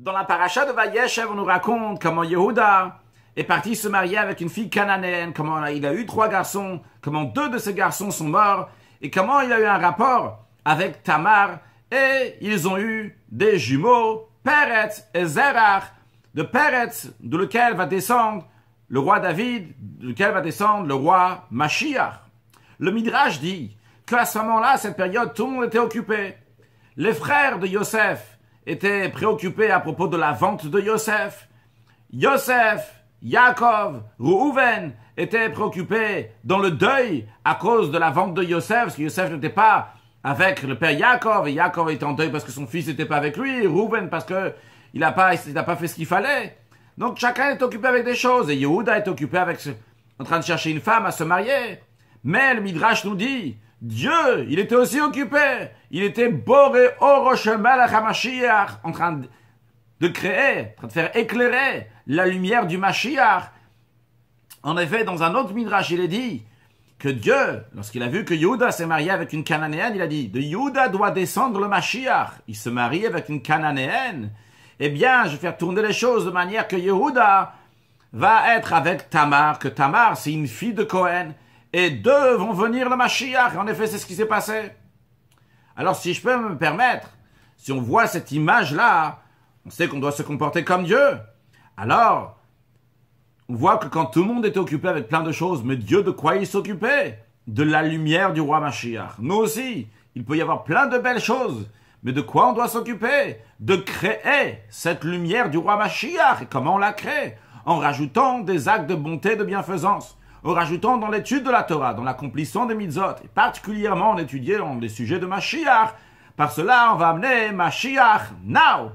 Dans la paracha de Vayeshev, on nous raconte comment Yehuda est parti se marier avec une fille cananéenne, comment il a eu 3 garçons, comment 2 de ces garçons sont morts, et comment il a eu un rapport avec Tamar, et ils ont eu des jumeaux, Peretz et Zerach, de Peretz, de lequel va descendre le roi David, de lequel va descendre le roi Mashiach. Le Midrash dit qu'à ce moment-là, à cette période, tout le monde était occupé. Les frères de Yosef étaient préoccupés à propos de la vente de Yosef. Yosef, Yaakov, Reuven étaient préoccupés dans le deuil à cause de la vente de Yosef, parce que Yosef n'était pas avec le père Yaakov, et Yaakov était en deuil parce que son fils n'était pas avec lui, Reuven parce que il n'a pas fait ce qu'il fallait. Donc chacun est occupé avec des choses, et Yehuda est occupé en train de chercher une femme à se marier. Mais le Midrash nous dit, Dieu, il était aussi occupé. Il était Boré Orosh Melech HaMashiach, en train de créer, en train de faire éclairer la lumière du Mashiach. En effet, dans un autre Midrash, il est dit que Dieu, lorsqu'il a vu que Yehuda s'est marié avec une Cananéenne, il a dit, de Yehuda doit descendre le Mashiach. Il se marie avec une Cananéenne. Eh bien, je vais faire tourner les choses de manière que Yehuda va être avec Tamar, que Tamar, c'est une fille de Cohen, et 2 vont venir le Mashiach. En effet, c'est ce qui s'est passé. Alors, si je peux me permettre, si on voit cette image-là, on sait qu'on doit se comporter comme Dieu. Alors, on voit que quand tout le monde était occupé avec plein de choses, mais Dieu, de quoi il s'occupait? De la lumière du roi Mashiach. Nous aussi, il peut y avoir plein de belles choses, mais de quoi on doit s'occuper? De créer cette lumière du roi Mashiach. Et comment on la crée? En rajoutant des actes de bonté, de bienfaisance. En rajoutant dans l'étude de la Torah, dans l'accomplissement des mitzvot, et particulièrement en étudiant les sujets de Mashiach. Par cela, on va amener Mashiach now.